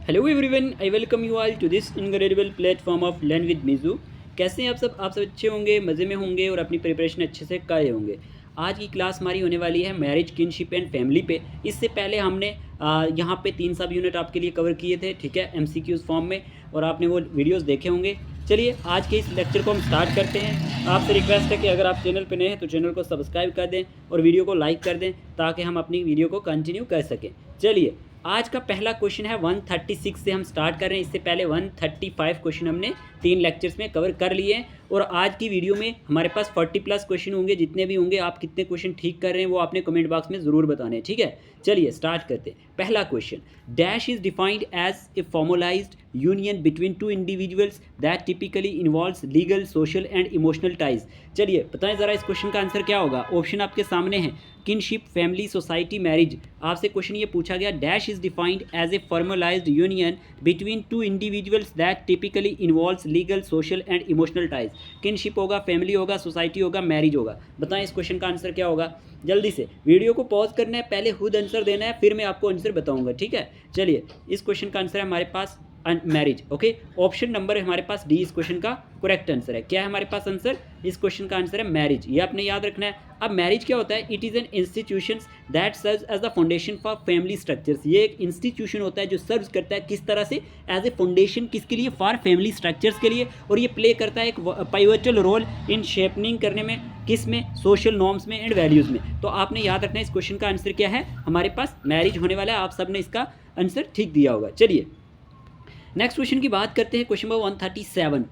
Hello everyone, I welcome you all to this incredible platform of learn with मिजू। कैसे हैं आप सब अच्छे होंगे, मज़े में होंगे और अपनी प्रिपरेशन अच्छे से कर रहे होंगे। आज की क्लास हमारी होने वाली है मैरिज, किनशिप एंड फैमिली पे। इससे पहले हमने यहाँ पे 3 सब यूनिट आपके लिए कवर किए थे, ठीक है, एमसीक्यूज़ फॉर्म में, और आपने वो वीडियोज़ देखे होंगे। चलिए आज के इस लेक्चर को हम स्टार्ट करते हैं। आपसे रिक्वेस्ट है कि अगर आप चैनल पर नए हैं तो चैनल को सब्सक्राइब कर दें और वीडियो को लाइक कर दें ताकि हम अपनी वीडियो को कंटिन्यू कर सकें। चलिए आज का पहला क्वेश्चन है 136 से हम स्टार्ट कर रहे हैं। इससे पहले 135 क्वेश्चन हमने 3 लेक्चर्स में कवर कर लिए हैं और आज की वीडियो में हमारे पास 40+ क्वेश्चन होंगे। जितने भी होंगे, आप कितने क्वेश्चन ठीक कर रहे हैं वो आपने कमेंट बॉक्स में ज़रूर बताने हैं, ठीक है। चलिए स्टार्ट करते हैं। पहला question, dash is defined as a formalized union between two individuals that typically involves legal, social and emotional ties. चलिए बताएं ज़रा इस क्वेश्चन का आंसर क्या होगा। ऑप्शन आपके सामने है, किनशिप, फैमिली, सोसाइटी, मैरिज। आपसे क्वेश्चन ये पूछा गया, dash is defined as a formalized union between two individuals that typically involves legal, social and emotional ties. Kinship होगा, फैमिली होगा, सोसाइटी होगा, मैरिज होगा। बताएं इस क्वेश्चन का आंसर क्या होगा। जल्दी से वीडियो को पॉज करना है, पहले खुद आंसर देना है, फिर मैं आपको आंसर बताऊंगा, ठीक है। चलिए इस क्वेश्चन का आंसर है हमारे पास मैरिज। ओके, ऑप्शन नंबर है हमारे पास डी इस क्वेश्चन का करेक्ट आंसर है। क्या है हमारे पास आंसर, इस क्वेश्चन का आंसर है मैरिज। ये आपने याद रखना है। अब मैरिज क्या होता है, it is an institution that serves as the foundation for family structures. ये एक इंस्टीट्यूशन होता है जो सर्व करता है किस तरह से, एज ए फाउंडेशन, किसके लिए, फॉर फैमिली स्ट्रक्चर्स के लिए। और ये प्ले करता है एक पाइवटल रोल इन शेपनिंग करने में, किस में, सोशल नॉर्म्स में एंड वैल्यूज़ में। तो आपने याद रखना है इस क्वेश्चन का आंसर क्या है, हमारे पास मैरिज होने वाला है। आप सब ने इसका आंसर ठीक दिया होगा। चलिए नेक्स्ट क्वेश्चन की बात करते हैं। क्वेश्चन नंबर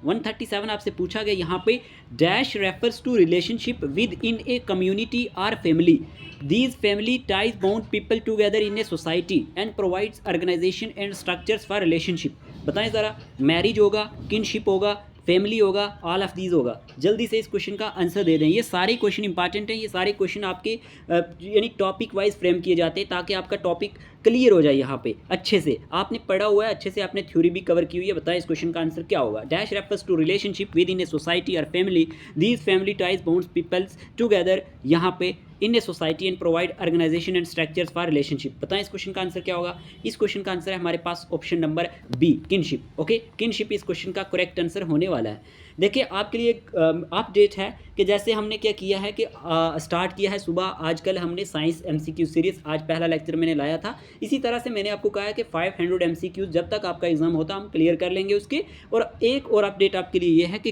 137 आपसे पूछा गया यहाँ पे, dash refers to relationship with in a community or family. These family ties bound people together in A society and provides organization and structures for relationship. बताएं ज़रा, मैरिज होगा, किनशिप होगा, फैमिली होगा, ऑल ऑफ दीज होगा। जल्दी से इस question का आंसर दे दें। ये सारे क्वेश्चन इंपॉर्टेंट हैं। ये सारे क्वेश्चन आपके यानी टॉपिक वाइज फ्रेम किए जाते हैं ताकि आपका टॉपिक क्लियर हो जाए। यहाँ पे अच्छे से आपने पढ़ा हुआ है, अच्छे से आपने थ्योरी भी कवर की हुई है। बताएं इस क्वेश्चन का आंसर क्या होगा। Dash refers to relationship with in ए सोसाइटी और family. These family ties bounds peoples together यहाँ पे in A society and provide organisation and structures for relationship. बताएं इस क्वेश्चन का आंसर क्या होगा। इस क्वेश्चन का आंसर है हमारे पास option number B, kinship. Okay, kinship इस क्वेश्चन का करेक्ट आंसर होने वाला है। देखिए आपके लिए एक अपडेट है कि जैसे हमने क्या किया है कि स्टार्ट किया है सुबह, आजकल हमने साइंस एमसीक्यू सीरीज़, आज पहला लेक्चर मैंने लाया था। इसी तरह से मैंने आपको कहा है कि 500 एमसीक्यूज जब तक आपका एग्जाम होता हम क्लियर कर लेंगे उसके। और एक और अपडेट आपके लिए ये है कि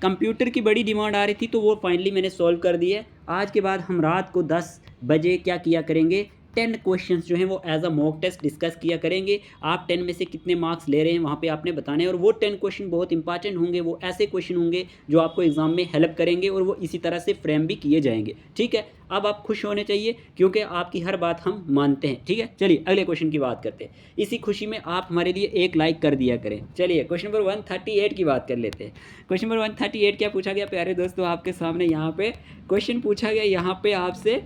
कंप्यूटर की बड़ी डिमांड आ रही थी, तो वो फाइनली मैंने सॉल्व कर दी है। आज के बाद हम रात को 10 बजे क्या किया करेंगे, 10 क्वेश्चंस जो हैं वो as a mock test discuss किया करेंगे। आप 10 में से कितने मार्क्स ले रहे हैं वहाँ पे आपने बताने हैं, और वो 10 क्वेश्चन बहुत इंपॉर्टेंट होंगे। वो ऐसे क्वेश्चन होंगे जो आपको एग्जाम में हेल्प करेंगे और वो इसी तरह से फ्रेम भी किए जाएंगे, ठीक है। अब आप खुश होने चाहिए क्योंकि आपकी हर बात हम मानते हैं, ठीक है। चलिए अगले क्वेश्चन की बात करते हैं। इसी खुशी में आप हमारे लिए एक लाइक कर दिया करें। चलिए क्वेश्चन नंबर 138 की बात कर लेते हैं। क्वेश्चन नंबर 138 क्या पूछा गया प्यारे दोस्तों, आपके सामने यहाँ पे क्वेश्चन पूछा गया यहाँ पे आपसे,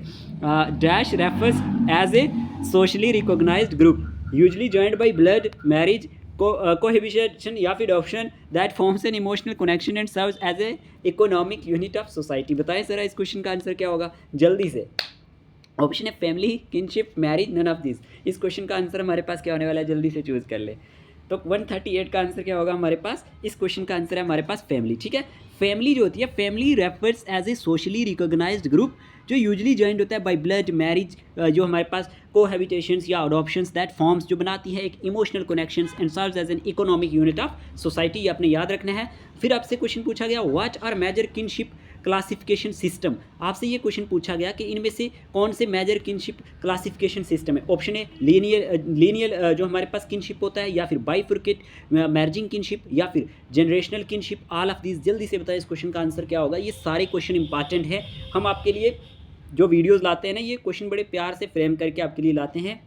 dash refers as a socially recognized group usually joined by blood, marriage, cohabitation या फिर option that forms an emotional connection and serves as a economic unit of society. बताएं जरा इस क्वेश्चन का आंसर क्या होगा जल्दी से। ऑप्शन है family, kinship, marriage, none of this. इस क्वेश्चन का आंसर हमारे पास क्या होने वाला है, जल्दी से चूज़ कर ले। तो 138 का आंसर क्या होगा हमारे पास, इस क्वेश्चन का आंसर है हमारे पास फैमिली, ठीक है। फैमिली जो होती है, family refers as a socially recognized group जो यूजली जॉइंट होता है बाय ब्लड, मैरिज, जो हमारे पास कोहैबिटेशंस या अडॉप्शंस दैट फॉर्म्स, जो बनाती है एक emotional connections and serves as an economic unit of society. ये आपने याद रखना है। फिर आपसे क्वेश्चन पूछा गया, what are major kinship classification system. आपसे ये क्वेश्चन पूछा गया कि इनमें से कौन से मेजर किनशिप क्लासिफिकेशन सिस्टम है। ऑप्शन है लीनियर जो हमारे पास किनशिप होता है, या फिर बाइफर्केट मर्जिंग किनशिप, या फिर generational kinship, all of this. जल्दी से बताएं इस क्वेश्चन का आंसर क्या होगा। ये सारे क्वेश्चन इंपॉर्टेंट है। हम आपके लिए जो वीडियोस लाते हैं ना, ये क्वेश्चन बड़े प्यार से फ्रेम करके आपके लिए लाते हैं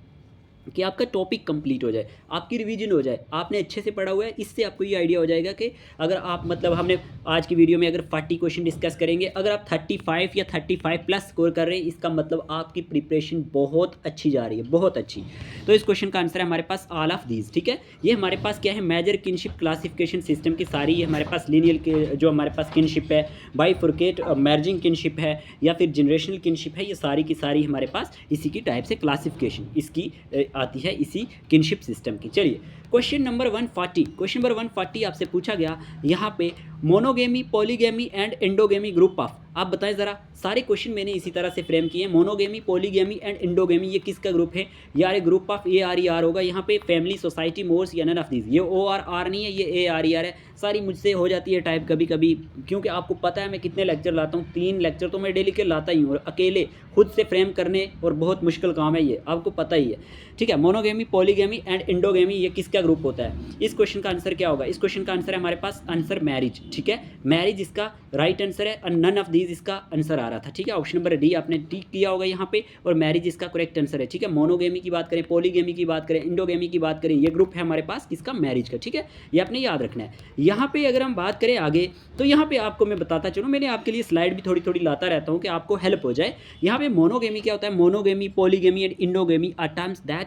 कि आपका टॉपिक कंप्लीट हो जाए, आपकी रिवीजन हो जाए, आपने अच्छे से पढ़ा हुआ है। इससे आपको ये आइडिया हो जाएगा कि अगर आप मतलब हमने आज की वीडियो में अगर 40 क्वेश्चन डिस्कस करेंगे, अगर आप 35 या 35+ स्कोर कर रहे हैं, इसका मतलब आपकी प्रिपरेशन बहुत अच्छी जा रही है, बहुत अच्छी। तो इस क्वेश्चन का आंसर है हमारे पास ऑल ऑफ दीज, ठीक है। ये हमारे पास क्या है, मेजर किनशिप क्लासिफिकेशन सिस्टम की सारी, ये हमारे पास लीनियर के जो हमारे पास किनशिप है, बाइफर्केट मर्जिंग किनशिप है, या फिर जनरेशनल किनशिप है, ये सारी की सारी हमारे पास इसी की टाइप से क्लासिफिकेशन इसकी आती है इसी किनशिप सिस्टम की। चलिए क्वेश्चन नंबर 140 आपसे पूछा गया यहाँ पे monogamy, polygamy and endogamy group of. आप बताएं ज़रा, सारे क्वेश्चन मैंने इसी तरह से फ्रेम किए हैं। मोनोगेमी, पॉलीगेमी एंड एंडोगेमी ये किसका ग्रुप है? यार ये ग्रुप ऑफ ARER होगा। यहाँ पे फैमिली, सोसाइटी, मोर्स या नन ऑफ दीज। ये OR नहीं है, ये ARER है। सारी मुझसे हो जाती है टाइप कभी कभी, क्योंकि आपको पता है मैं कितने लेक्चर लाता हूँ, 3 लेक्चर तो मैं डेली के लाता ही हूँ, और अकेले खुद से फ्रेम करने और बहुत मुश्किल काम है ये, आपको पता ही है। ठीक है, मोनोगेमी, पॉलीगेमी एंड एंडोगेमी ये किसका ग्रुप होता है? इस क्वेश्चन का आंसर क्या होगा? इस क्वेश्चन का आंसर है हमारे पास आंसर मैरिज। ठीक है, मैरिज इसका राइट आंसर है और नन ऑफ दीज इसका आंसर आ रहा था। ठीक है, ऑप्शन नंबर डी आपने टिक किया होगा यहाँ पे, और मैरिज इसका करेक्ट आंसर है। ठीक है, मोनोगेमी की बात करें, पॉलीगेमी की बात करें, इंडोगेमी की बात करें, ये ग्रुप है हमारे पास किसका? मैरिज का। ठीक है, ये आपने याद रखना है। यहाँ पे अगर हम बात करें आगे, तो यहाँ पे आपको मैं बताता चलूँ, मैंने आपके लिए स्लाइड भी थोड़ी थोड़ी लाता रहता हूँ कि आपको हेल्प हो जाए। यहाँ पे मोनोगेमी क्या होता है? Monogamy, polygamy and endogamy are terms that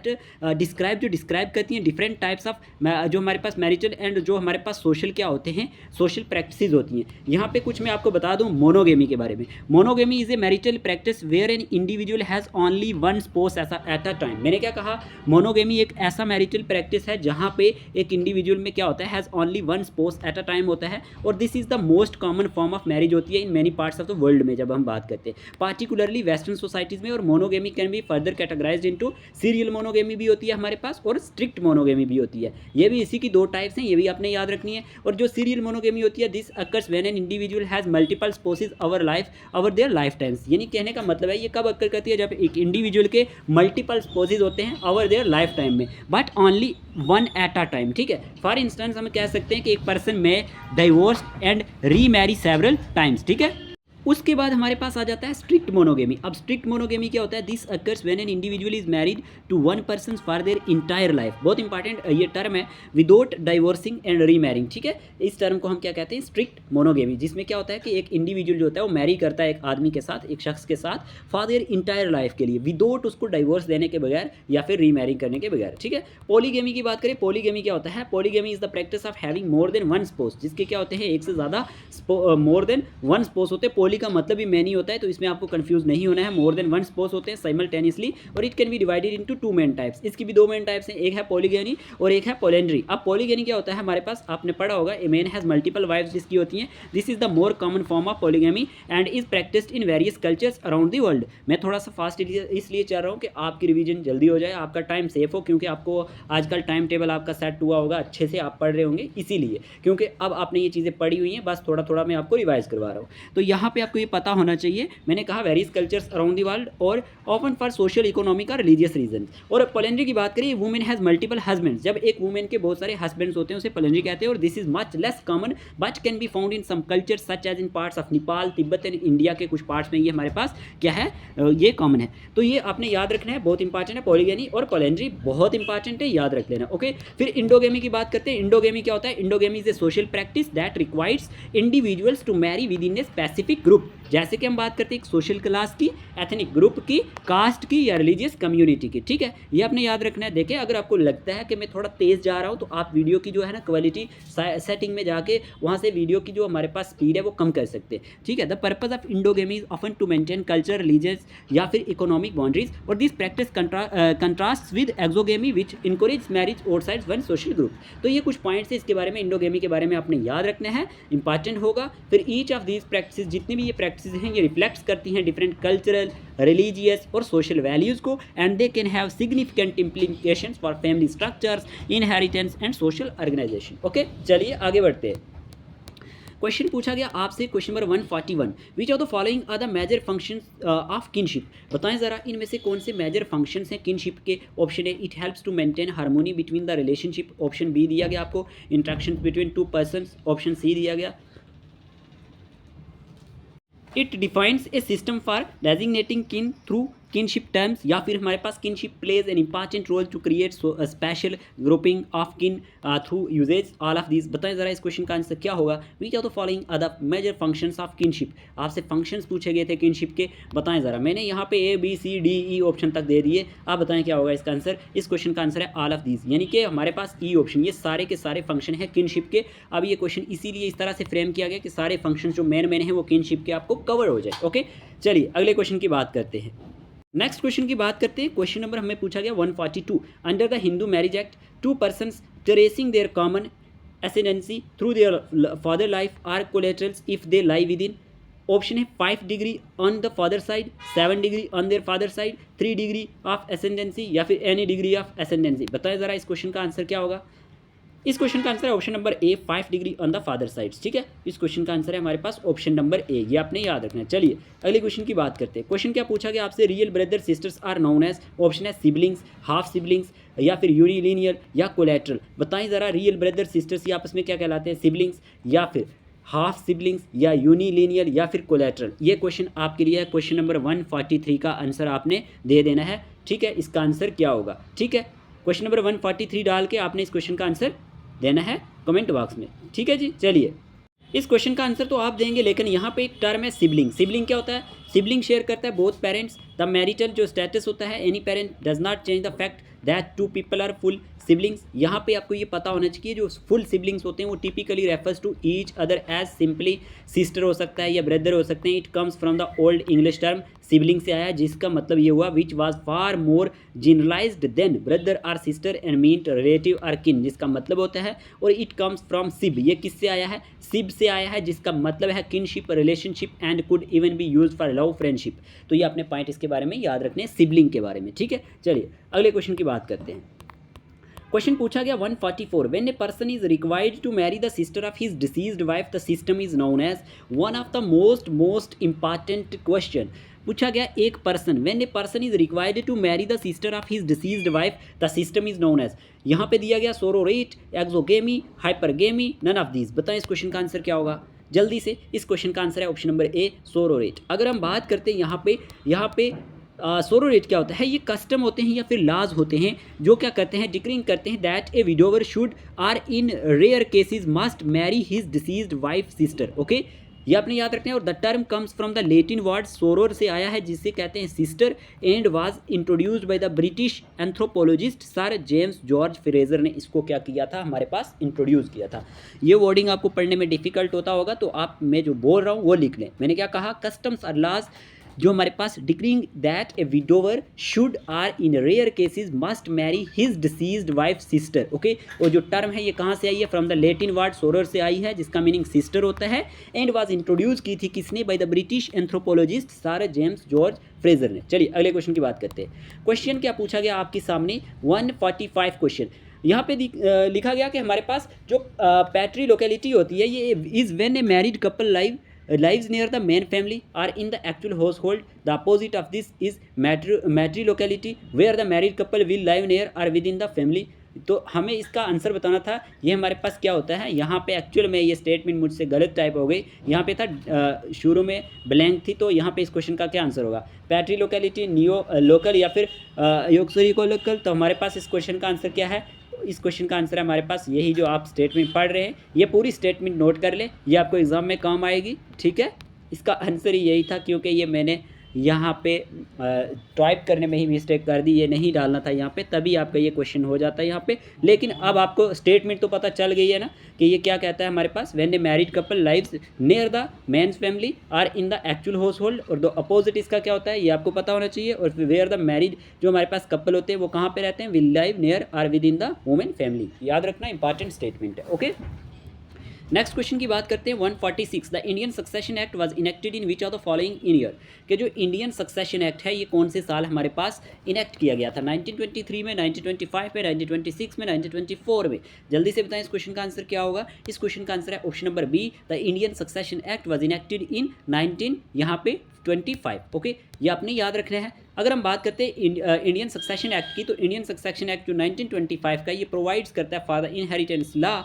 describe करती हैं डिफरेंट टाइप्स ऑफ, जो हमारे पास मैरिटल एंड जो हमारे पास सोशल क्या होते हैं, सोशल प्रैक्टिसेस होती हैं। यहाँ पे कुछ मैं आपको बता दूँ मोनोगेमी के बारे में। Monogamy is a marital practice where an individual has only one spouse at a time. मैंने क्या कहा? मोनोगेमी एक ऐसा मैरिटल प्रैक्टिस है जहाँ पे एक इंडिविजुअल में क्या होता है, has only one spouse at a time होता है, और this is the most common form of marriage होती है in many parts of the world में जब हम बात करते हैं, पार्टिकुलरली वेस्टर्न सोसाइटीज़ में। और monogamy can be further categorised into serial monogamy भी होती है हमारे पास, और स्ट्रिक्ट मोनोगेमी भी होती है। ये भी इसी की 2 टाइप्स हैं, ये भी आपने याद रखनी है। और जो सीरियल मोनोगेमी होती है, this occurs when an individual has multiple spouses over their life times. यानी कहने का मतलब है ये कब अक्कर करती है? जब एक इंडिविजुअल के मल्टीपल स्पोसेस होते हैं ओवर देयर लाइफ टाइम में, but only one eight a time. ठीक है, फॉर इंस्टेंस हम कह सकते हैं कि एक पर्सन में divorce and remarry several times. ठीक है, उसके बाद हमारे पास आ जाता है स्ट्रिक्ट मोनोगेमी। अब स्ट्रिक्ट मोनोगेमी क्या होता है? This occurs when an individual is married to one person for their entire life. बहुत इंपॉर्टेंट ये टर्म है, विदाउट डाइवोर्सिंग एंड रीमैरिंग। ठीक है, इस टर्म को हम क्या कहते हैं? स्ट्रिक्ट मोनोगेमी, जिसमें क्या होता है कि एक इंडिविजुअल जो होता है वो मैरी करता है एक आदमी के साथ, एक शख्स के साथ, फॉर देयर इंटायर लाइफ के लिए, विदाउट उसको डाइवोर्स देने के बगैर या फिर रीमैरिंग करने के बगैर। ठीक है, पॉलीगेमी की बात करें, पॉलीगेमी क्या होता है? Polygamy is the practice of having more than one spouse, जिसके क्या होते हैं एक से ज़्यादा मोर देन वन स्पोस होते हैं। पॉली का मतलब ही मैनी होता है, तो इसमें आपको कंफ्यूज नहीं होना है। मोर देन वन स्पोस होते हैं साइमल्टेनियसली, और it can be divided into 2 main types. इसकी भी 2 मेन टाइप्स हैं, एक है पॉलीगेनी और एक है पोलेंड्री। अब पॉलीगेनी क्या होता है हमारे पास? आपने पढ़ा होगा, a man has multiple wifes जिसकी होती हैं। This is the more common form of polygamy and is practiced in various cultures around the world. मैं थोड़ा सा फास्ट इसलिए चाह रहा हूँ कि आपकी रिवीजन जल्दी हो जाए, आपका टाइम सेफ हो, क्योंकि आपको आजकल टाइम टेबल आपका सेट हुआ होगा, अच्छे से आप पढ़ रहे होंगे, इसीलिए, क्योंकि अब आपने ये चीज़ें पढ़ी हुई हैं, बस थोड़ा थोड़ा मैं आपको रिवाइज करवा रहा हूँ। तो यहाँ पे आपको ये पता होना चाहिए, मैंने कहा various cultures around the world और ऑफन फॉर सोशल, इकोनॉमिक और रिलीजियस रीजन। और पोलेंड्री की बात करें, वुमेन हैज़ मल्टीपल हस्बैंड्स। जब एक वुमेन के बहुत सारे हस्बैंड्स होते हैं उसे पोलेंड्री कहते हैं, और this is much less common but can be found in some cultures such as in parts of Nepal, Tibet and India के कुछ पार्ट्स में ये हमारे पास क्या है, ये कॉमन है। तो ये आपने याद रखना है, बहुत इंपॉर्टेंट है। पॉलीगेनी और पोलेंड्री बहुत इंपॉर्टेंट है, याद रख लेना। ओके, फिर इंडोगेमी की बात करते हैं। इंडोगेमी क्या होता है? Endogamy is a social practice that requires individuals to marry with in a specific group. जैसे कि हम बात करते हैं एक सोशल क्लास की, एथनिक ग्रुप की, कास्ट की या रिलीजियस कम्युनिटी की। ठीक है, ये आपने याद रखना है। देखिए, अगर आपको लगता है कि मैं थोड़ा तेज़ जा रहा हूँ, तो आप वीडियो की जो है ना क्वालिटी सेटिंग में जाके वहाँ से वीडियो की जो हमारे पास स्पीड है वो कम कर सकते हैं। ठीक है, the purpose of endogamy is often to maintain culture, religious या फिर इकोनॉमिक बाउंड्रीज, और this practice contrast with exogamy which encourage marriage outside one social group. तो ये कुछ पॉइंट्स है इसके बारे में, इंडोगेमी के बारे में आपने याद रखना है, इंपॉर्टेंट होगा। फिर ईच ऑफ दीज प्रैक्टिस, जितनी भी ये प्रैक्टिस हैं, ये रिफ्लेक्ट करती हैं डिफरेंट कल्चरल, रिलीजियस और सोशल वैल्यूज़ को, and they can have significant implications for family structures, inheritance and social organization. Okay, चलिए आगे बढ़ते हैं। क्वेश्चन पूछा गया आपसे, question number 141, which of the following are the major functions of kinship. बताएं ज़रा इनमें से कौन से मेजर फंक्शंस हैं किनशिप के। Option A, it helps to maintain harmony between the relationship. Option B दिया गया आपको, interaction between 2 persons. Option C दिया गया, it defines a system for designating kin through kinship terms, या फिर हमारे पास kinship plays an important role to create special grouping of kin through usages all of this. बताएं ज़रा इस question का आंसर क्या होगा। Which of the following are the major functions of kinship. आपसे फंक्शंस पूछे गए थे किनशिप के, बताएं ज़रा। मैंने यहाँ पे ABCDE ऑप्शन तक दे दिए, आप बताएं क्या होगा इसका आंसर। इस क्वेश्चन का आंसर है ऑल ऑफ दिस, यानी कि हमारे पास ई ऑप्शन, ये सारे के सारे फंक्शन है किनशिप के। अब ये क्वेश्चन इसीलिए इस तरह से फ्रेम किया गया कि सारे फंक्शन जो मेन है वो किनशिप के आपको कवर हो जाए। ओके, चलिए अगले क्वेश्चन की बात करते हैं। नेक्स्ट क्वेश्चन की बात करते हैं। क्वेश्चन नंबर हमें पूछा गया 142। Under the Hindu marriage act two persons tracing their common ascendancy through their father life are collaterals if they lie within. Option है 5 degree on the father side, 7 degree on their father side, 3 degree of ascendancy या फिर any degree of एसेंडेंसी। बताएं ज़रा इस question का answer क्या होगा। इस क्वेश्चन का आंसर है option number A 5 degree on the father sides. ठीक है, इस क्वेश्चन का आंसर है हमारे पास ऑप्शन नंबर ए, ये आपने याद रखना है। चलिए अगले क्वेश्चन की बात करते हैं। क्वेश्चन क्या पूछा गया आपसे, real brother sisters are known as. Option है सिबलिंग्स, हाफ सिबलिंग्स या फिर यूनिलिनियर या कोलेट्रल। बताएं ज़रा रियल ब्रदर सिस्टर्स ये आपस में क्या कहलाते हैं, सिबलिंग्स या फिर हाफ सिबलिंग्स या यूनिलिनियर या फिर कोलेट्रल। ये क्वेश्चन आपके लिए है। क्वेश्चन नंबर 143 का आंसर आपने दे देना है। ठीक है, इसका आंसर क्या होगा। ठीक है, क्वेश्चन नंबर 143 डाल के आपने इस क्वेश्चन का आंसर देना है कमेंट बॉक्स में। ठीक है जी, चलिए इस क्वेश्चन का आंसर तो आप देंगे, लेकिन यहाँ पे एक टर्म है सिबलिंग। सिबलिंग क्या होता है, सिबलिंग शेयर करता है बोथ पेरेंट्स। द मैरिटल जो स्टेटस होता है, any parent does not change the fact that two people are full siblings. यहाँ पे आपको ये पता होना चाहिए जो फुल सिबलिंग्स होते हैं वो typically refers to each other as simply sister हो सकता है या ब्रदर हो सकते हैं। It comes from the old English term sibling से आया है, जिसका मतलब ये हुआ which was far more generalized than brother or sister and mean relative or kin, जिसका मतलब होता है। और इट कम्स फ्रॉम सिब, ये किससे आया है, सिब से आया है, जिसका मतलब है kinship, relationship and could even be use for love friendship. तो ये अपने पॉइंट इसके बारे में याद रखने सिबलिंग के बारे में। ठीक है, चलिए अगले क्वेश्चन की बात करते हैं। क्वेश्चन पूछा गया 144। When a person is required to marry the sister of his deceased wife the system is known as. One of the most important question पूछा गया, एक person, when a person is required to marry the sister of his deceased wife the system is known as. यहाँ पे दिया गया sororate, exogamy, hypergamy, none of these. बताएं इस question का आंसर क्या होगा जल्दी से। इस क्वेश्चन का आंसर है ऑप्शन नंबर ए सोरोरेट। अगर हम बात करते हैं यहाँ पे सोरोरेट क्या होता है, ये कस्टम होते हैं या फिर लाज होते हैं जो क्या करते हैं, डिक्रीइंग करते हैं that a widower should or in rare cases must marry his deceased wife sister. Okay, ये आपने याद रखना है। और the term comes from the Latin word soror से आया है, जिससे कहते हैं sister, and was introduced by the British anthropologist sir James George Frazer ने इसको क्या किया था, हमारे पास इंट्रोड्यूस किया था। ये वर्डिंग आपको पढ़ने में डिफिकल्ट होता होगा, तो आप मैं जो बोल रहा हूँ वो लिख लें। मैंने क्या कहा, कस्टम्स और लॉज जो हमारे पास decreeing that a widower should or in rare cases must marry his deceased wife sister. Okay, और जो टर्म है ये कहाँ से आई है, from the Latin word soror से आई है, जिसका मीनिंग सिस्टर होता है। एंड वाज इंट्रोड्यूस की थी किसने, bye the British anthropologist sir James George Frazer ने। चलिए अगले क्वेश्चन की बात करते हैं। क्वेश्चन क्या पूछा गया आपके सामने 145 क्वेश्चन। यहाँ पे लिखा गया कि हमारे पास जो पैट्री लोकेलिटी होती है ये is when a married couple lives near the main family or in the actual household. The opposite of this is matri locality where the married couple will live near or within the family. तो हमें इसका answer बताना था। ये हमारे पास क्या होता है, यहाँ पे एक्चुअल में ये स्टेटमेंट मुझसे गलत टाइप हो गई। यहाँ पे था शुरू में ब्लैंक थी, तो यहाँ पे इस क्वेश्चन का क्या आंसर होगा, पैट्री लोकेलिटी, नियो लोकल या फिर योक्सरी को लोकल। तो हमारे पास इस क्वेश्चन का आंसर क्या है, इस क्वेश्चन का आंसर है हमारे पास यही जो आप स्टेटमेंट पढ़ रहे हैं, ये पूरी स्टेटमेंट नोट कर ले, ये आपको एग्जाम में काम आएगी। ठीक है, इसका आंसर ही यही था, क्योंकि ये मैंने यहाँ पे टाइप करने में ही मिस्टेक कर दी, ये नहीं डालना था यहाँ पे, तभी आपका ये क्वेश्चन हो जाता है यहाँ पे। लेकिन अब आपको स्टेटमेंट तो पता चल गई है ना कि ये क्या कहता है हमारे पास, when a married couple lives near the men's family or in the actual household. और द अपोजिट इसका क्या होता है ये आपको पता होना चाहिए। और वेयर द मैरिड जो हमारे पास कपल होते हैं वो कहाँ पे रहते हैं, will live near or with in the women family. याद रखना, इंपॉर्टेंट स्टेटमेंट है। ओके, नेक्स्ट क्वेश्चन की बात करते हैं 146। The Indian succession act was enacted in which of the following year. कि जो इंडियन सक्सेशन एक्ट है ये कौन से साल हमारे पास इनेक्ट किया गया था, 1923 में, 1925 में, 1926 में, 1924 में। जल्दी से बताएं इस क्वेश्चन का आंसर क्या होगा। इस क्वेश्चन का आंसर है option number B, the Indian succession act was enacted in 1925। Okay, ये आपने याद रखना है। अगर हम बात करते हैं इंडियन सक्सेशन एक्ट की, तो इंडियन सक्सेशन एक्ट जो 1925 का ये प्रोवाइड्स करता है for the inheritance law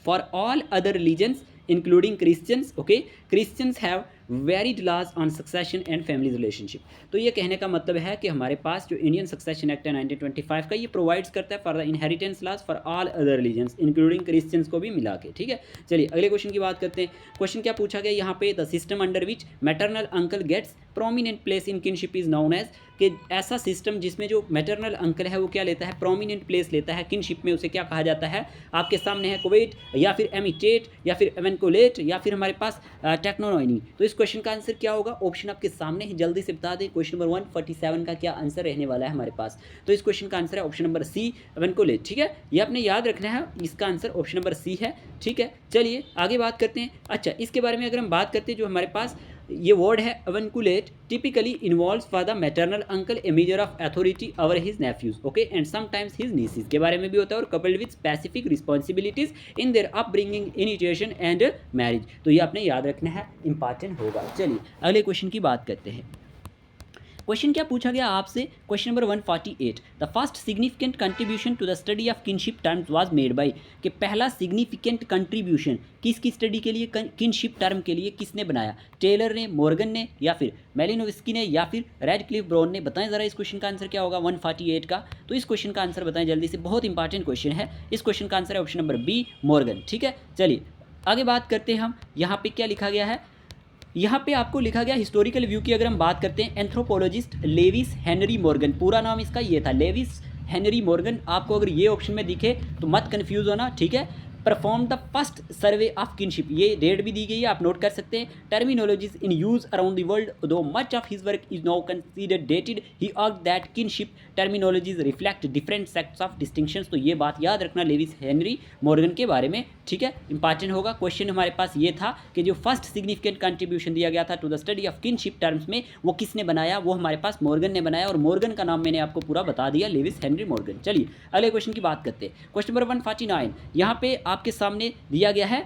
for all other religions including Christians. Okay, Christians have varied laws on succession and family relationship. तो ये कहने का मतलब है कि हमारे पास जो इंडियन सक्सेशन एक्ट है 1925 का, ये प्रोवाइड्स करता है for the inheritance laws for all other religions including Christians को भी मिला के। ठीक है, चलिए अगले क्वेश्चन की बात करते हैं। क्वेश्चन क्या पूछा गया यहाँ पे, the system under which maternal uncle gets prominent place in kinship is known as, कि ऐसा सिस्टम जिसमें जो मैटरनल अंकल है वो क्या लेता है, प्रोमिनेंट प्लेस लेता है किनशिप में, उसे क्या कहा जाता है। आपके सामने है कोवेट या फिर एमिटेट या फिर एवेंकोलेट या फिर हमारे पास टेक्नोनॉइनी। तो इस क्वेश्चन का आंसर क्या होगा, ऑप्शन आपके सामने ही, जल्दी से बता दें। क्वेश्चन नंबर 147 का क्या आंसर रहने वाला है हमारे पास। तो इस क्वेश्चन का आंसर है ऑप्शन नंबर सी, एवेंकोलेट। ठीक है, ये आपने याद रखना है, इसका आंसर ऑप्शन नंबर सी है। ठीक है, चलिए आगे बात करते हैं। अच्छा, इसके बारे में अगर हम बात करते हैं, जो हमारे पास ये वर्ड है avunculate, typically involves for the maternal uncle a major of authority over his nephews, okay, and sometimes his nieces के बारे में भी होता है, और coupled with specific responsibilities in their upbringing, initiation and marriage. तो ये आपने याद रखना है, इंपॉर्टेंट होगा। चलिए अगले क्वेश्चन की बात करते हैं। क्वेश्चन क्या पूछा गया आपसे, question number 148, the first significant contribution to the study of kinship terms was made by, कि पहला सिग्निफिकेंट कंट्रीब्यूशन किसकी स्टडी के लिए, किनशिप टर्म के लिए किसने बनाया, टेलर ने, मॉर्गन ने, या फिर मेलिनोव्स्की ने, या फिर रैडक्लिफ ब्राउन ने। बताएं जरा इस क्वेश्चन का आंसर क्या होगा 148 का। तो इस क्वेश्चन का आंसर बताएं जल्दी से, बहुत इंपॉर्टेंट क्वेश्चन है। इस क्वेश्चन का आंसर है ऑप्शन नंबर बी, मॉर्गन। ठीक है, चलिए आगे बात करते हैं हम। यहाँ पे क्या लिखा गया है, यहाँ पे आपको लिखा गया हिस्टोरिकल व्यू की अगर हम बात करते हैं, एंथ्रोपोलॉजिस्ट लेविस हेनरी मॉर्गन, पूरा नाम इसका ये था, लेविस हेनरी मॉर्गन। आपको अगर ये ऑप्शन में दिखे तो मत कंफ्यूज होना, ठीक है। Perform the first survey of kinship, ये डेट भी दी गई है, आप नोट कर सकते हैं। Terminologies in use around the world, though much of his work is now considered dated, he argued that kinship terminologies reflect different sects of distinctions. तो ये बात याद रखना लेविस हेनरी मॉर्गन के बारे में, ठीक है, इंपॉर्टेंट होगा। क्वेश्चन हमारे पास ये था कि जो फर्स्ट सिग्निफिकेंट कंट्रीब्यूशन दिया गया था to the study of kinship terms में, वो किसने बनाया, वो हमारे पास मॉर्गन ने बनाया, और मॉर्गन का नाम मैंने आपको पूरा बता दिया, लेविस हेनरी मॉर्गन। चलिए अगले क्वेश्चन की बात करते हैं। क्वेश्चन नंबर 149 यहाँ पे आपके सामने दिया गया है।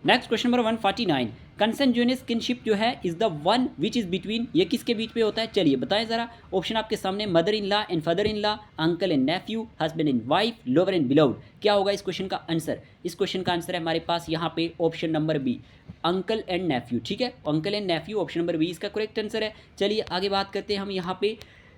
नेक्स्ट क्वेश्चन नंबर 149, कंसेंजुइनस किनशिप जो है is the one which is between, ये किसके बीच में होता है, चलिए बताएं जरा। ऑप्शन आपके सामने, mother in law and father in law, uncle and nephew, husband and wife, lover and beloved. क्या होगा इस क्वेश्चन का आंसर, इस क्वेश्चन का आंसर है हमारे पास यहाँ पे option number B, uncle and nephew. ठीक है, uncle and nephew, option number B इसका करेक्ट आंसर है। चलिए आगे बात करते हैं हम।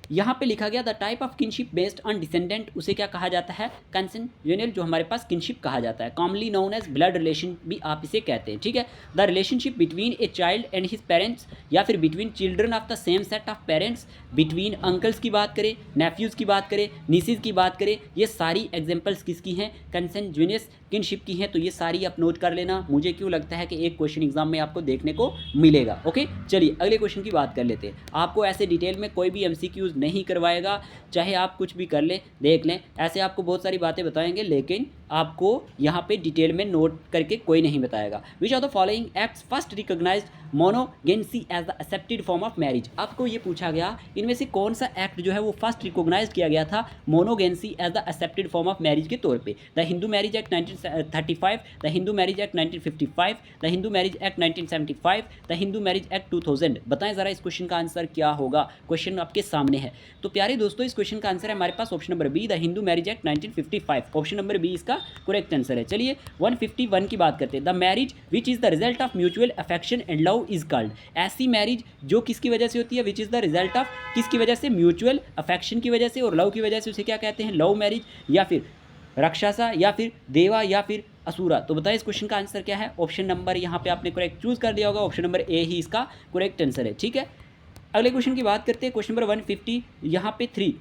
यहाँ पे लिखा गया the type of kinship based on descendant, उसे क्या कहा जाता है, कंसेंजुइनल, जो हमारे पास किनशिप कहा जाता है, commonly known as blood relation भी आप इसे कहते हैं। ठीक है, the relationship between a child and his parents, या फिर between children of the same set of parents, between uncles की बात करें, नेफ्यूज़ की बात करें, नीसीज की बात करें, ये सारी एग्जाम्पल्स किसकी हैं, कंसेंजुइनस किनशिप की हैं। तो ये सारी आप नोट कर लेना, मुझे क्यों लगता है कि एक क्वेश्चन एग्जाम में आपको देखने को मिलेगा। ओके, चलिए अगले क्वेश्चन की बात कर लेते हैं। आपको ऐसे डिटेल में कोई भी एमसीक्यूज नहीं करवाएगा, चाहे आप कुछ भी कर लें, देख लें, ऐसे आपको बहुत सारी बातें बताएंगे, लेकिन आपको यहाँ पे डिटेल में नोट करके कोई नहीं बताएगा। Which are the following acts first recognized monogamy as the accepted form of marriage, आपको ये पूछा गया इनमें से कौन सा एक्ट जो है वो फर्स्ट रिकॉग्नाइज किया गया था monogamy as the accepted form of marriage के तौर पे। The Hindu marriage act 1935, the Hindu marriage act 1955, the Hindu marriage act 1975, the Hindu marriage act 2000। बताएं जरा इस क्वेश्चन का आंसर क्या होगा, क्वेश्चन आपके सामने है। तो प्यारे दोस्तों, इस क्वेश्चन का आंसर है हमारे पास option number B, the Hindu marriage act 1955, option number B इसका करेक्ट आंसर है। चलिए 151 की बात करते हैं। The marriage which is the result of mutual affection and love is called, ऐसी मैरिज जो किसकी वजह से होती है, which is the result of किसकी वजह से, म्यूचुअल अफेक्शन की वजह से और लव की वजह से, उसे क्या कहते हैं, लव मैरिज, या फिर राक्षसा, या फिर देवा, या फिर असुरा। तो बताइए इस क्वेश्चन का आंसर क्या है। ऑप्शन नंबर यहाँ पे आपने करेक्ट चूज कर दिया होगा, ऑप्शन नंबर ए ही इसका करेक्ट आंसर है। ठीक है, अगले क्वेश्चन की बात करते हैं। क्वेश्चन नंबर 150 यहाँ पे 3,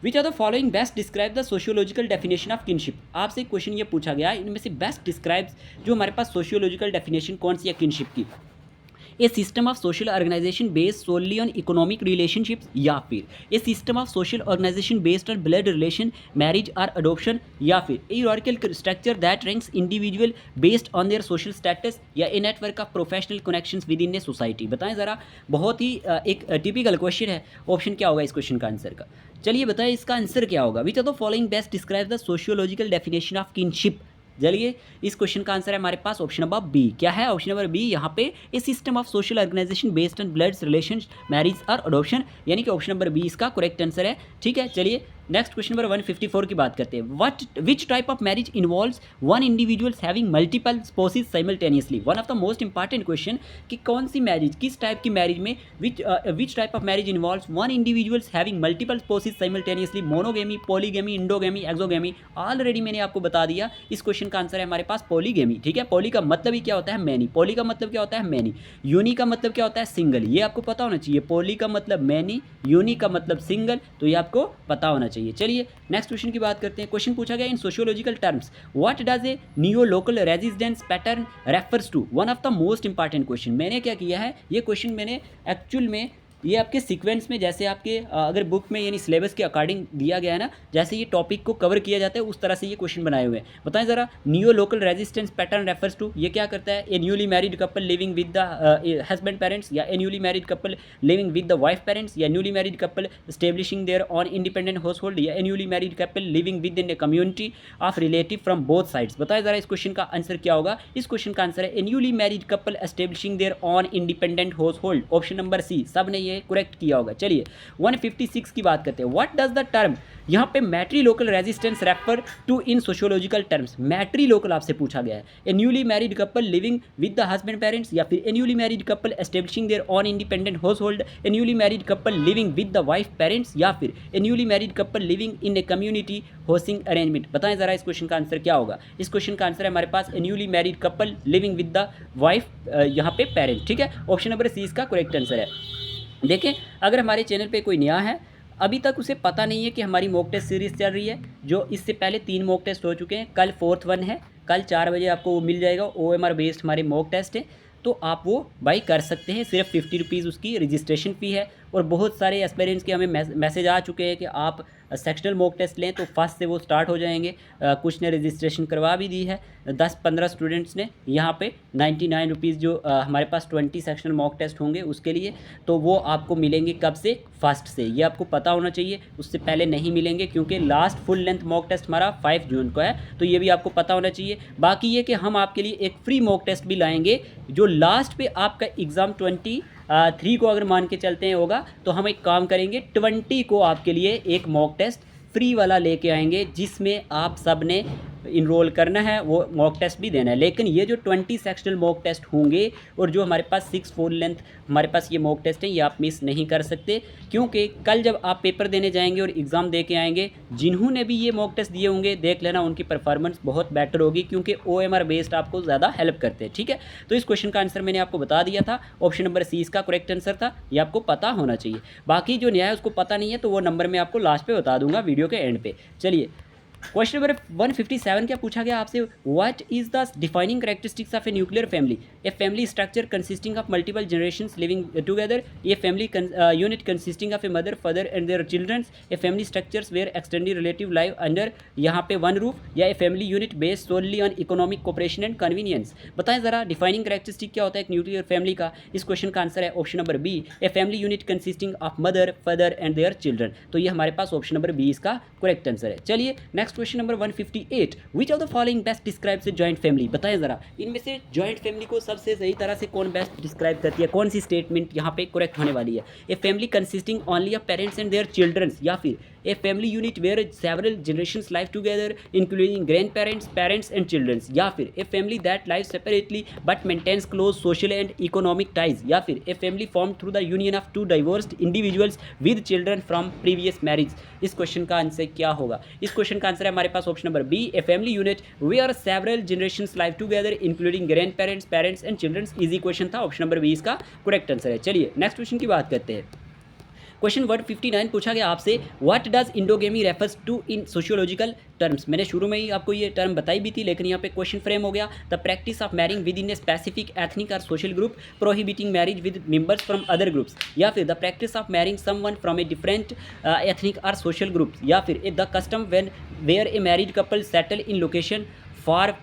which are the following best describe the sociological definition of kinship. आपसे क्वेश्चन ये पूछा गया इनमें से बेस्ट डिस्क्राइब्स जो हमारे पास सोशियोलॉजिकल डेफिनेशन कौन सी है किनशिप की, a system of social organization based solely on economic relationships, या फिर a system of social organization based on blood relation, marriage और अडोप्शन, या फिर a hierarchical structure that ranks individual based on their social status, या a network of professional connections with in A society. बताएं ज़रा, बहुत ही एक typical question है। Option क्या होगा इस क्वेश्चन का आंसर का, चलिए बताएं इसका आंसर क्या होगा। Which are the following best describe the sociological definition of kinship. चलिए इस क्वेश्चन का आंसर है हमारे पास ऑप्शन नंबर बी। क्या है ऑप्शन नंबर बी, यहाँ पे a system of social organization based on blood relation, marriage और अडोप्शन, यानी कि ऑप्शन नंबर बी इसका करेक्ट आंसर है। ठीक है, चलिए नेक्स्ट क्वेश्चन नंबर 154 की बात करते हैं। Which type of marriage involves one individuals having multiple spouses simultaneously. One of the most important question कि कौन सी मैरिज, किस टाइप की मैरिज में which type of marriage involves one individuals having multiple spouses simultaneously, monogamy, polygamy, endogamy, exogamy. Already मैंने आपको बता दिया, इस क्वेश्चन का आंसर है हमारे पास पॉलीगेमी। ठीक है, पॉली का मतलब ही क्या होता है, मैनी। पॉली का मतलब क्या होता है, मैनी। यूनी का मतलब क्या होता है, सिंगल। ये आपको पता होना चाहिए, पॉली का मतलब मैनी, यूनी का मतलब सिंगल, तो ये आपको पता होना चाहिए। चलिए नेक्स्ट क्वेश्चन की बात करते हैं। क्वेश्चन पूछा गया in sociological terms what does a neolocal residence pattern refers to. One of the most important question. मैंने क्या किया है, ये क्वेश्चन मैंने एक्चुअल में ये आपके सीक्वेंस में, जैसे आपके अगर बुक में यानी सिलेबस के अकॉर्डिंग दिया गया है ना, जैसे ये टॉपिक को कवर किया जाता है उस तरह से ये क्वेश्चन बनाए हुए हैं। बताएं ज़रा, neolocal resistance pattern refers to, ये क्या करता है, a newly married couple living with the husband parents, या a newly married couple living with the wife parents, या newly married couple establishing their own independent household, या a newly married couple living with in a community of relative from both sides. बताएं ज़रा इस question का answer क्या होगा। इस question का आंसर है a newly married couple establishing their own independent household. Option number C, सब ने ये करेक्ट किया होगा। चलिए 156 की बात करते हैं। व्हाट डज द टर्म, यहां पे matrilocal resistance refer to in sociological terms. Matrilocal आपसे पूछा गया है, a newly married couple living with the husband parents, या फिर a newly married couple establishing their own independent household, a newly married couple living with the wife parents, या फिर a newly married couple living in a community housing arrangement. बताएं जरा इस question का answer क्या होगा। इस question का आंसर है हमारे पास a newly married couple living with the wife, यहाँ पे पेरेंट्स। ठीक है, ऑप्शन नंबर सी इसका करेक्ट आंसर है। देखें, अगर हमारे चैनल पे कोई नया है, अभी तक उसे पता नहीं है कि हमारी मॉक टेस्ट सीरीज़ चल रही है, जो इससे पहले 3 मॉक टेस्ट हो चुके हैं, कल 4th वन है, कल 4 बजे आपको वो मिल जाएगा। OMR बेस्ड हमारे मॉक टेस्ट है, तो आप वो बाई कर सकते हैं। सिर्फ 50 रुपीज़ उसकी रजिस्ट्रेशन फ़ी है। और बहुत सारे एस्पिरेंट्स के हमें मैसेज आ चुके हैं कि आप सेक्शनल मॉक टेस्ट लें, तो फर्स्ट से वो स्टार्ट हो जाएंगे। कुछ ने रजिस्ट्रेशन करवा भी दी है, 10-15 स्टूडेंट्स ने। यहाँ पे 99 रुपीज़ जो हमारे पास 20 सेक्शनल मॉक टेस्ट होंगे उसके लिए, तो वो आपको मिलेंगे कब से, फर्स्ट से। ये आपको पता होना चाहिए, उससे पहले नहीं मिलेंगे, क्योंकि last full length mock test हमारा 5 जून को है, तो ये भी आपको पता होना चाहिए। बाकी ये कि हम आपके लिए एक फ्री मॉक टेस्ट भी लाएंगे, जो लास्ट पे आपका एग्ज़ाम 23 को अगर मान के चलते हैं होगा, तो हम एक काम करेंगे, 20 को आपके लिए एक मॉक टेस्ट फ्री वाला लेके आएंगे, जिसमें आप सब ने इनरोल करना है, वो मॉक टेस्ट भी देना है। लेकिन ये जो 20 सेक्शनल मॉक टेस्ट होंगे और जो हमारे पास 6 फुल लेंथ हमारे पास ये मॉक टेस्ट हैं, ये आप मिस नहीं कर सकते, क्योंकि कल जब आप पेपर देने जाएंगे और एग्ज़ाम दे के आएंगे, जिन्होंने भी ये मॉक टेस्ट दिए होंगे, देख लेना उनकी परफॉर्मेंस बहुत बेटर होगी, क्योंकि OMR बेस्ड आपको ज़्यादा हेल्प करते हैं। ठीक है, तो इस क्वेश्चन का आंसर मैंने आपको बता दिया था, ऑप्शन नंबर सी इसका करेक्ट आंसर था। ये आपको पता होना चाहिए। बाकी जो नया है उसको पता नहीं है, तो वो नंबर मैं आपको लास्ट पे बता दूंगा वीडियो के एंड पे। चलिए क्वेश्चन नंबर 157 क्या पूछा गया आपसे, what is the defining characteristics of a nuclear family. A family structure consisting of multiple generations living together. A family unit consisting of a mother, father and their childrens. A family structures where extended relative live under यहाँ पे one roof, या a family unit based solely on economic cooperation and convenience. बताएं जरा defining characteristic क्या होता है एक nuclear family का। इस क्वेश्चन का आंसर है option number B, a family unit consisting of mother, father and their children. तो ये हमारे पास ऑप्शन नंबर बी इसका करेक्ट आंसर है। चलिए next question number 158, which of the following best describes a joint family. बताएं जरा इनमें से जॉइंट फैमिली को सबसे सही तरह से कौन बेस्ट डिस्क्राइब करती है, कौन सी स्टेटमेंट यहाँ पे करेक्ट होने वाली है। A family consisting only of parents and their childrens, या फिर a family unit where several generations live together including grandparents, parents and childrens, या फिर a family that live separately but maintains close social and economic ties, या फिर a family form through the union of 2 divorced individuals with children from previous marriage. इस question का answer क्या होगा। इस question का आंसर है हमारे पास option number B, a family unit where several generations live together including grandparents, parents and childrens. Easy question था, ऑप्शन नंबर बी इसका करेक्ट आंसर है। चलिए नेक्स्ट क्वेश्चन की बात करते हैं। क्वेश्चन 159 पूछा गया आपसे, what does endogamy refers to in sociological terms. मैंने शुरू में ही आपको ये टर्म बताई भी थी, लेकिन यहाँ पे क्वेश्चन फ्रेम हो गया, the practice of marrying with in a specific ethnic और social group prohibiting marriage with members from other groups, या फिर the practice of marrying someone from a different ethnic और सोशल ग्रुप, या फिर the custom when where a married couple settle in location far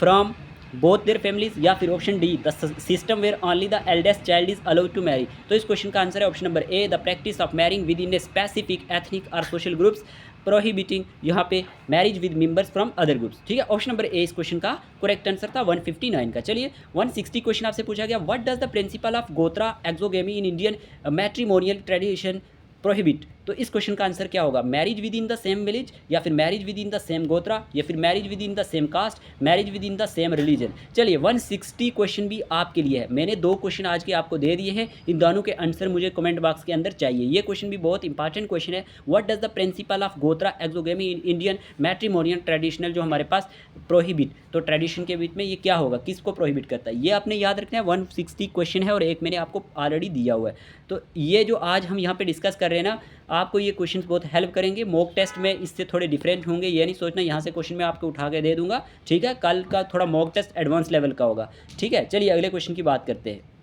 from both their families, या फिर option D, the system where only the eldest child is allowed to marry. तो इस question का answer है option number A, the practice of marrying with in a specific ethnic और social groups prohibiting यहाँ पे marriage with members from other groups. ठीक है, option number ए इस क्वेश्चन का करेक्ट आंसर था 159 का। चलिए 160 क्वेश्चन आपसे पूछा गया, what does the principle of gotra exogamy in Indian matrimonial tradition prohibit. तो इस क्वेश्चन का आंसर क्या होगा? Marriage with in the same village, या फिर marriage with in the same gotra, या फिर marriage with in the same caste, marriage with in the same religion. चलिए 160 क्वेश्चन भी आपके लिए है। मैंने 2 क्वेश्चन आज के आपको दे दिए हैं, इन दोनों के आंसर मुझे कमेंट बॉक्स के अंदर चाहिए। ये क्वेश्चन भी बहुत इंपॉर्टेंट क्वेश्चन है। What does the principle of gotra exogamy in Indian matrimonial traditional, जो हमारे पास प्रोहिबिट, तो ट्रेडिशन के बीच में ये क्या होगा, किसको प्रोहिबिट करता है, ये आपने याद रखना है। 160 क्वेश्चन है और एक मैंने आपको ऑलरेडी दिया हुआ है। तो ये जो आज हम यहाँ पे डिस्कस कर रहे हैं ना, आपको ये क्वेश्चंस बहुत हेल्प करेंगे। मॉक टेस्ट में इससे थोड़े डिफरेंट होंगे, ये नहीं सोचना यहाँ से क्वेश्चन मैं आपको उठा के दे दूंगा, ठीक है। कल का थोड़ा मॉक टेस्ट एडवांस लेवल का होगा, ठीक है। चलिए अगले क्वेश्चन की बात करते हैं।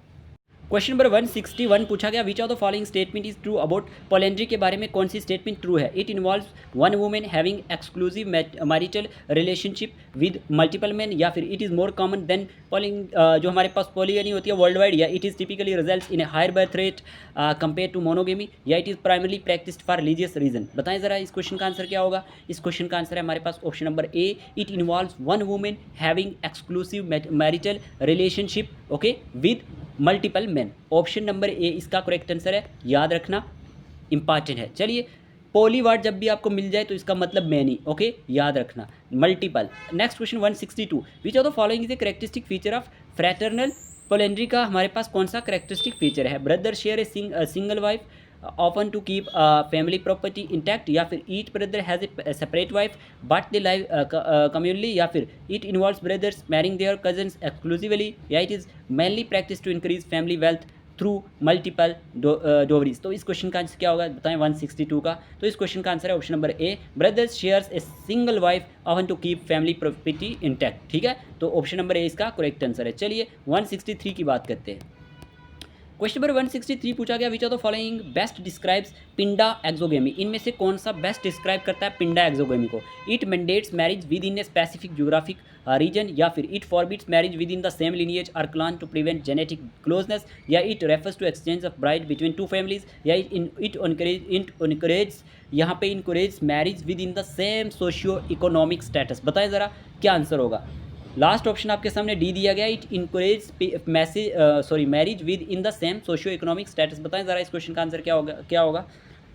क्वेश्चन नंबर 161 पूछा गया, which of the following statement is true about polyandry के बारे में कौन सी स्टेटमेंट ट्रू है? It involves one women having exclusive marital relationship with multiple man, या फिर it is more common than polling, जो हमारे पास पॉलीगनी होती है वर्ल्ड वाइड, या it is typically results in a higher birth rate compared to monogamy, या it is primarily practised for religious reason. बताएं ज़रा इस क्वेश्चन का आंसर क्या होगा? इस क्वेश्चन का आंसर है हमारे पास option number A, it involves one women having exclusive marital relationship, okay, with multiple man. Option number A इसका करेक्ट आंसर है, याद रखना, इंपॉर्टेंट है। चलिए पोली वर्ड जब भी आपको मिल जाए तो इसका मतलब मैनी, ओके, याद रखना, multiple. Next question 162, which of the following is a characteristic feature of fraternal polyandry का हमारे पास कौन सा करेक्टरिस्टिक फीचर है? Brother share a single wife often to keep family property intact, या फिर each brother has a separate wife but they live communally, या फिर it involves brothers marrying their cousins exclusively, या it is mainly practiced to increase family wealth through multiple dowries। तो इस question का answer क्या होगा बताएं 162 का? तो इस क्वेश्चन का आंसर है option number A, brothers shares a single wife often to keep family property intact, ठीक है। तो ऑप्शन नंबर ए इसका करेक्ट आंसर है। चलिए 163 की बात करते हैं। क्वेश्चन नंबर 163 पूछा गया, which of the following best describes पिंडा एक्सोगेमी, इनमें से कौन सा बेस्ट डिस्क्राइब करता है पिंडा एक्सोगेमी को? It mandates marriage with in a specific geographic region, या फिर it forbids marriage with in the same lineage और clan to prevent genetic closeness, या it refers to exchange of bride between two families, या it encourage यहाँ पे encourage marriage with in the same socio economic status. बताएं ज़रा क्या answer होगा? Last option आपके सामने डी दिया गया, it encourage marriage with in the same socio economic status. बताएं ज़रा इस क्वेश्चन का आंसर क्या होगा?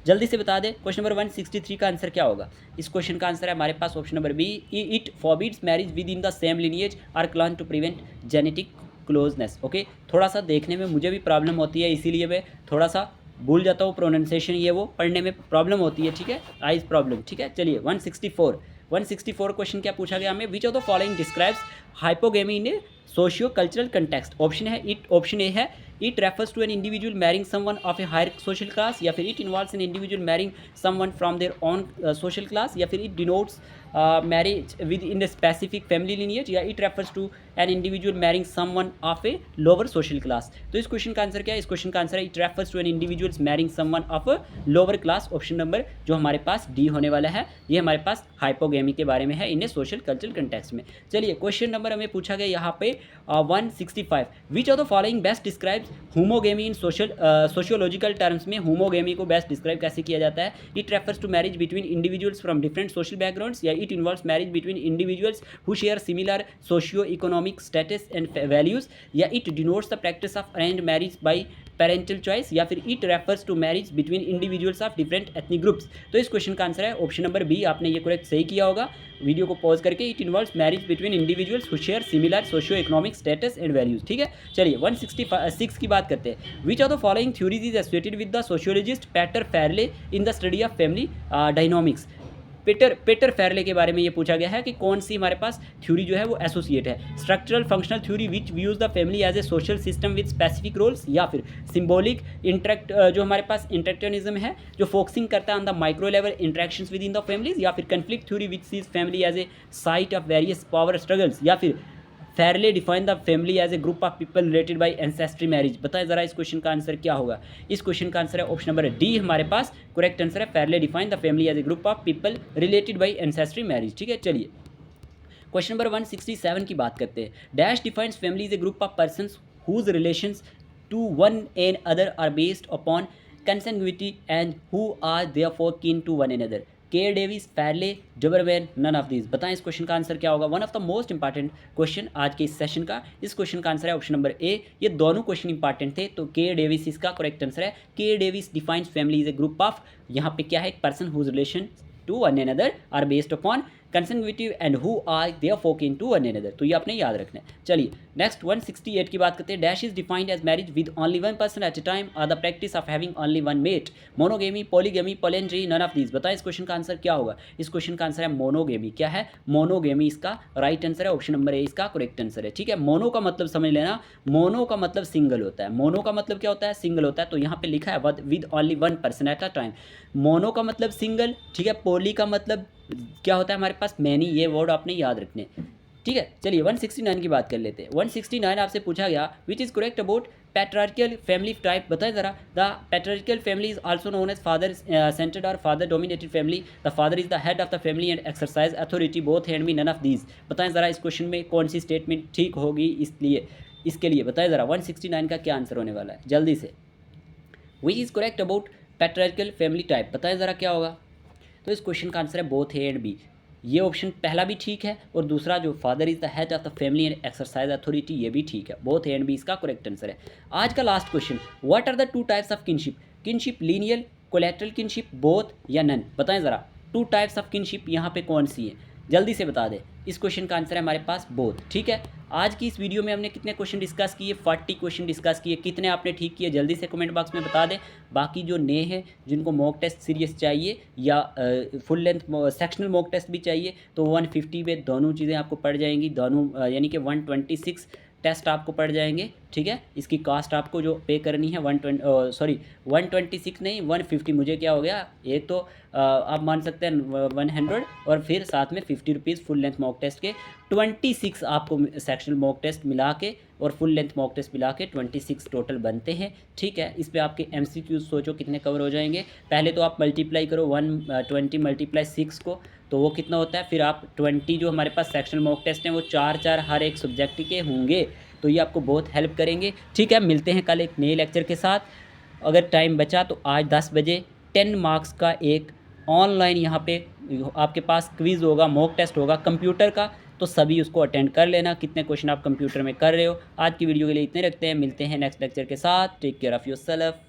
जल्दी से बता दें। क्वेश्चन नंबर 163 का आंसर क्या होगा? इस क्वेश्चन का आंसर है हमारे पास option number B, it forbids marriage with in the same lineage और clan to prevent genetic closeness. Okay, थोड़ा सा देखने में मुझे भी प्रॉब्लम होती है, इसीलिए मैं थोड़ा सा भूल जाता हूँ प्रोनाउंसिएशन, ये वो पढ़ने में प्रॉब्लम होती है, ठीक है, आइज प्रॉब्लम, ठीक है। चलिए 164 क्वेश्चन क्या पूछा गया हमें? Which of the following describes hypogamy in a socio cultural context? Option A है it refers to an individual marrying someone of a higher social class, या फिर it involves an individual marrying someone from their own social class, या फिर it denotes marriage with in a specific family lineage, या it refers to an individual marrying someone of a lower social class. तो इस question का answer क्या है? इस question का आंसर है it refers to an individuals marrying someone of a lower class. Option number जो हमारे पास डी होने वाला है, ये हमारे पास हाइपोगेमी के बारे में है इन ए सोशल कल्चरल कंटेक्स्ट में। चलिए क्वेश्चन नंबर हमें पूछा गया यहाँ पे 165, which of the following best describes homogamy in sociological terms में होमोगेमी को बेस्ट डिस्क्राइब कैसे किया जाता है? It refers to marriage between individuals from different social backgrounds, या it involves marriage between individuals who share similar socio economic status and values, या it denotes the practice of arranged marriage by parental choice, या फिर it refers to marriage between individuals of different ethnic groups. तो इस question का answer है option number B, आपने ये correct सही किया होगा वीडियो को पॉज करके। It involves marriage between individuals who share similar socio economic status and values, ठीक है। चलिए 166 की बात करते हैं। Which of the following theories is associated with the sociologist Peter Farley in the study of family dynamics? Peter Farley के बारे में ये पूछा गया है कि कौन सी हमारे पास थ्योरी जो है वो एसोसिएट है? Structural functional theory which views the family as a social system with specific roles, या फिर सिंबॉलिक जो हमारे पास इंटरेक्टिविज्म है जो फोकसिंग करता है on the micro level interactions with in the families, या फिर conflict theory which sees family as a site of various power struggles, या फिर Farley define the family as a group of people related by ancestry marriage. बताएं जरा इस question का answer क्या होगा? इस क्वेश्चन का आंसर है ऑप्शन नंबर डी, हमारे पास करेक्ट आंसर है Farley define the family as a group of people related by ancestry marriage, ठीक है। चलिए क्वेश्चन नंबर 167 की बात करते हैं। Dash defines family is a group of persons whose relations to one and other are based upon consanguinity and who are therefore kin to one another. K Davis, Farley, Duberman, none of these. बताएं इस question का answer क्या होगा। One of the most important question आज के इस session का। इस क्वेश्चन का आंसर है ऑप्शन नंबर ए। ये दोनों क्वेश्चन इंपॉर्टेंट थे, तो के डेविस इसका करेक्ट आंसर है। K Davis defines family is a group of, यहाँ पे क्या है, एक person whose relation to one another are based upon consanguinity and who are therefore kin to one another. तो ये आपने याद रखना है। चलिए नेक्स्ट 168 की बात करते हैं। Dash is defined as marriage with only one person at a time or the practice of having only one mate, monogamy, polygamy, polyandry, none of these. बताएं इस क्वेश्चन का आंसर क्या होगा। इस क्वेश्चन का आंसर है मोनोगेमी। क्या है, मोनोगेमी इसका राइट आंसर है। ऑप्शन नंबर ए इसका करेक्ट आंसर है। ठीक है, मोनो का मतलब समझ लेना, मोनो का मतलब सिंगल होता है। मोनो का मतलब क्या होता है, सिंगल होता है। तो यहाँ पे लिखा है with only one person eight a time. Mono का मतलब सिंगल, ठीक है। पोली का मतलब क्या होता है हमारे पास, मैनी। ये वर्ड आपने याद रखने, ठीक है। चलिए 169 की बात कर लेते हैं। 169 आपसे पूछा गया which is correct about patriarchal family type. बताएं ज़रा। The patriarchal family is also known as father centred और father dominated family. The father is the head of the family and exercise authority both hand me none of these. बताएं ज़रा इस question में कौन सी statement ठीक होगी, इसलिए इसके लिए बताएं ज़रा 169 का क्या आंसर होने वाला है जल्दी से। विच is correct about patriarchal family type, बताएं ज़रा क्या होगा। तो इस क्वेश्चन का आंसर है बोथ ए एंड बी। ये ऑप्शन पहला भी ठीक है और दूसरा जो father is the head of the family and exercise authority, ये भी ठीक है। बोथ ए एंड बी इसका करेक्ट आंसर है। आज का last question, what are the two types of kinship. Kinship lineal, collateral kinship, both या नन। बताएं ज़रा टू टाइप्स ऑफ किनशिप यहाँ पे कौन सी है, जल्दी से बता दें। इस क्वेश्चन का आंसर है हमारे पास बोथ। ठीक है, आज की इस वीडियो में हमने कितने क्वेश्चन डिस्कस किए, 40 क्वेश्चन डिस्कस किए। कितने आपने ठीक किए जल्दी से कमेंट बॉक्स में बता दें। बाकी जो नए हैं जिनको मॉक टेस्ट सीरीज चाहिए या full length sectional mock test भी चाहिए, तो 150 में दोनों चीज़ें आपको पड़ जाएंगी। दोनों यानी कि 126 टेस्ट आपको पड़ जाएंगे। ठीक है, इसकी कास्ट आपको जो पे करनी है 126 नहीं 150। मुझे क्या हो गया, एक तो आप मान सकते हैं 100 और फिर साथ में 50 rupees full length mock test के। 26 आपको सेक्शनल मॉक टेस्ट मिला के और फुल लेंथ मॉक टेस्ट मिला के 26 टोटल बनते हैं। ठीक है, इस पे आपके MCQs सोचो कितने कवर हो जाएंगे। पहले तो आप मल्टीप्लाई करो 120 × 6 को, तो वो कितना होता है। फिर आप 20 जो हमारे पास सेक्शनल मॉक टेस्ट हैं वो 4 हर एक सब्जेक्ट के होंगे, तो ये आपको बहुत हेल्प करेंगे। ठीक है, मिलते हैं कल एक नए लेक्चर के साथ। अगर टाइम बचा तो आज 10 बजे 10 मार्क्स का एक ऑनलाइन यहाँ पे आपके पास क्विज़ होगा, मॉक टेस्ट होगा कंप्यूटर का, तो सभी उसको अटेंड कर लेना। कितने क्वेश्चन आप कंप्यूटर में कर रहे हो। आज की वीडियो के लिए इतने रखते हैं, मिलते हैं नेक्स्ट लेक्चर के साथ। Take care of yourself.